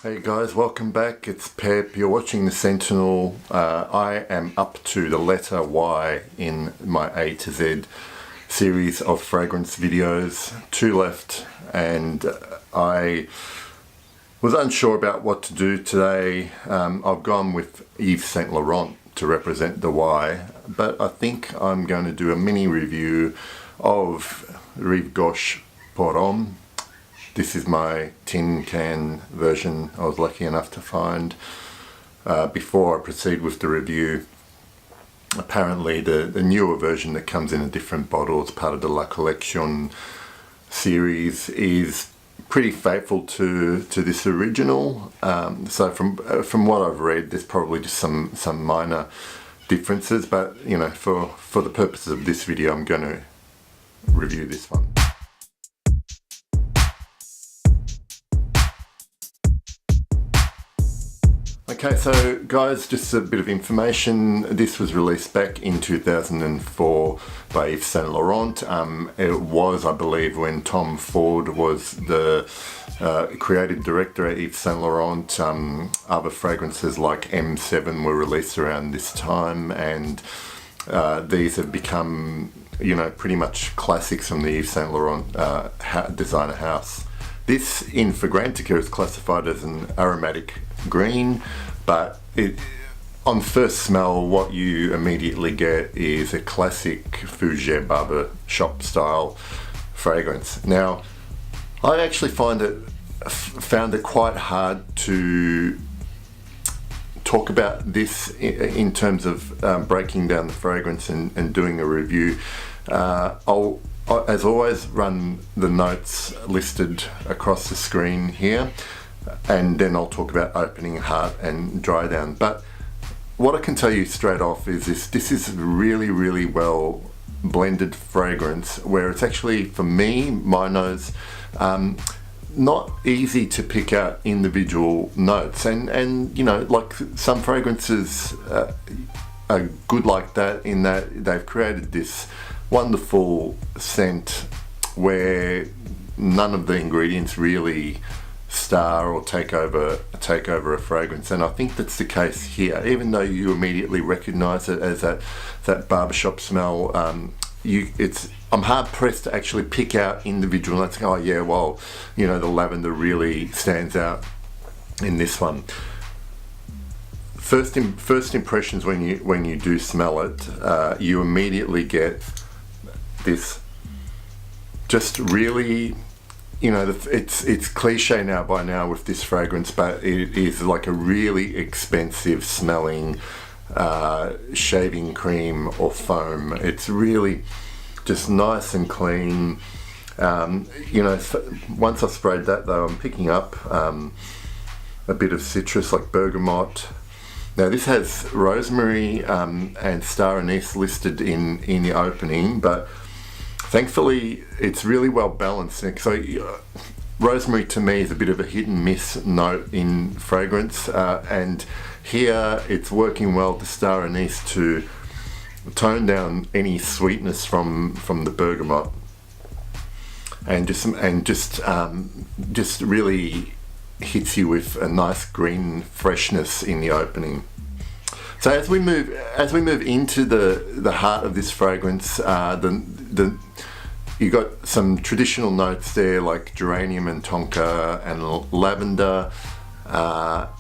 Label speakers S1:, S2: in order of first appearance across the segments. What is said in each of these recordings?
S1: Hey guys, welcome back. It's Pep. You're watching the Sentinel. I am up to the letter Y in my A to Z series of fragrance videos. 2 left, and I was unsure about what to do today. I've gone with Yves Saint Laurent to represent the Y, but I think I'm going to do a mini review of Rive Gauche pour Homme. This is my tin can version I was lucky enough to find. Before I proceed with the review, apparently the newer version that comes in a different bottle, it's part of the La Collection series, is pretty faithful to this original. So from what I've read, there's probably just some minor differences, but you know, for the purposes of this video, I'm going to review this one. Okay, so guys, just a bit of information. This was released back in 2004 by Yves Saint Laurent. It was, I believe, when Tom Ford was the creative director at Yves Saint Laurent. Other fragrances like M7 were released around this time, and these have become, you know, pretty much classics from the Yves Saint Laurent designer house. This in Fragrantica is classified as an aromatic green, but on first smell, what you immediately get is a classic fougere barbershop-style fragrance. Now, I actually found it quite hard to talk about this in terms of breaking down the fragrance and doing a review. I'll, as always, run the notes listed across the screen here, and then I'll talk about opening heart and dry down. But what I can tell you straight off is this is really, really well blended fragrance, where it's actually, for me, my nose, not easy to pick out individual notes. And you know, like some fragrances are good like that, in that they've created this wonderful scent where none of the ingredients really star or take over a fragrance, and I think that's the case here. Even though you immediately recognize it as that barbershop smell, I'm hard pressed to actually pick out individual notes. Oh yeah, well, you know, the lavender really stands out in this one. First impressions when you do smell it, you immediately get this just really, you know, it's cliche by now with this fragrance, but it is like a really expensive smelling shaving cream or foam. It's really just nice and clean. You know, once I sprayed that though, I'm picking up a bit of citrus like bergamot. Now this has rosemary and star anise listed in the opening, but thankfully it's really well balanced. So rosemary to me is a bit of a hit and miss note in fragrance, and here it's working well, the star anise, to tone down any sweetness from the bergamot, and just really hits you with a nice green freshness in the opening. So as we move into the heart of this fragrance, you got some traditional notes there like geranium and tonka and lavender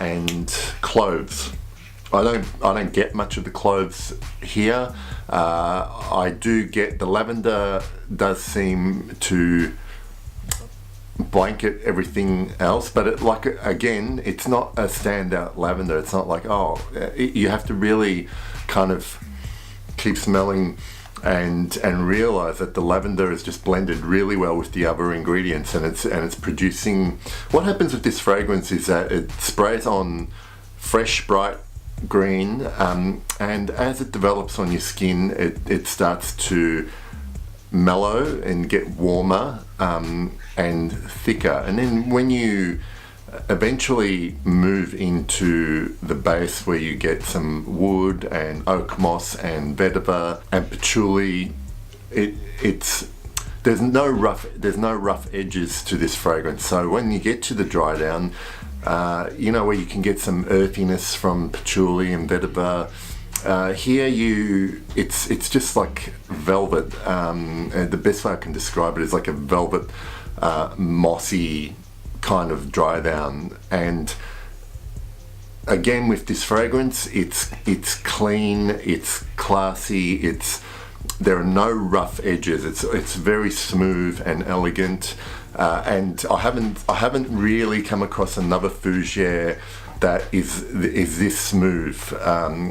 S1: and cloves. I don't get much of the cloves here. I do get the lavender does seem to blanket everything else, but again, it's not a standout lavender. It's not like, oh, you have to really kind of keep smelling and realize that the lavender is just blended really well with the other ingredients, and it's producing. What happens with this fragrance is that it sprays on fresh, bright green, and as it develops on your skin, it starts to mellow and get warmer and thicker, and then when you eventually move into the base where you get some wood and oak moss and vetiver and patchouli, it's there's no rough edges to this fragrance. So when you get to the dry down, you know, where you can get some earthiness from patchouli and vetiver. Here it's just like velvet. And the best way I can describe it is like a velvet, mossy kind of dry down. And again, with this fragrance, it's clean, it's classy, there are no rough edges. It's very smooth and elegant. And I haven't really come across another fougere that is this smooth.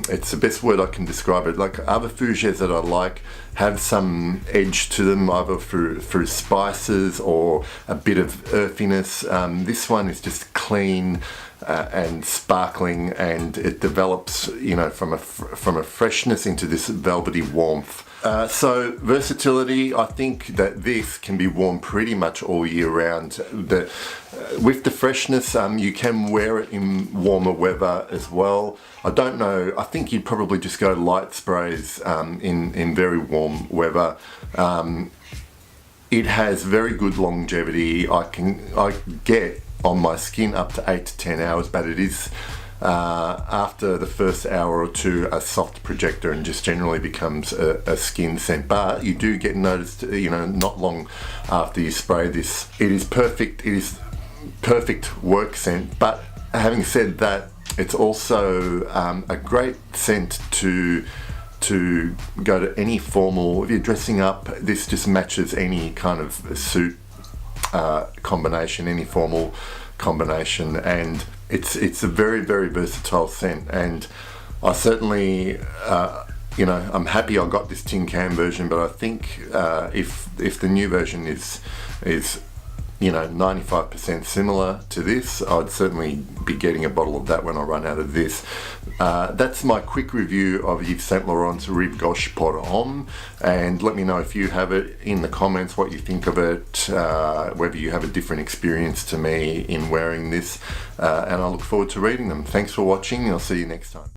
S1: It's the best word I can describe it. Like other fougères that I like have some edge to them, either through spices or a bit of earthiness. This one is just clean and sparkling, and it develops, you know, from a freshness into this velvety warmth. So versatility, I think that this can be worn pretty much all year round. With the freshness, you can wear it in warmer weather as well. I don't know, I think you'd probably just go light sprays in very warm weather. It has very good longevity. I get on my skin up to 8 to 10 hours, but it is after the first hour or two a soft projector and just generally becomes a skin scent. But you do get noticed, you know, not long after you spray this. It is perfect work scent. But having said that, it's also a great scent to go to any formal. If you're dressing up, this just matches any kind of suit combination, any formal combination, and it's a very, very versatile scent. And I certainly, you know, I'm happy I got this tin can version, but I think if the new version is you know 95% similar to this, I'd certainly be getting a bottle of that when I run out of this. That's my quick review of Yves Saint Laurent's Rive Gauche pour Homme, and let me know if you have it in the comments, what you think of it, whether you have a different experience to me in wearing this, and I look forward to reading them. Thanks for watching, and I'll see you next time.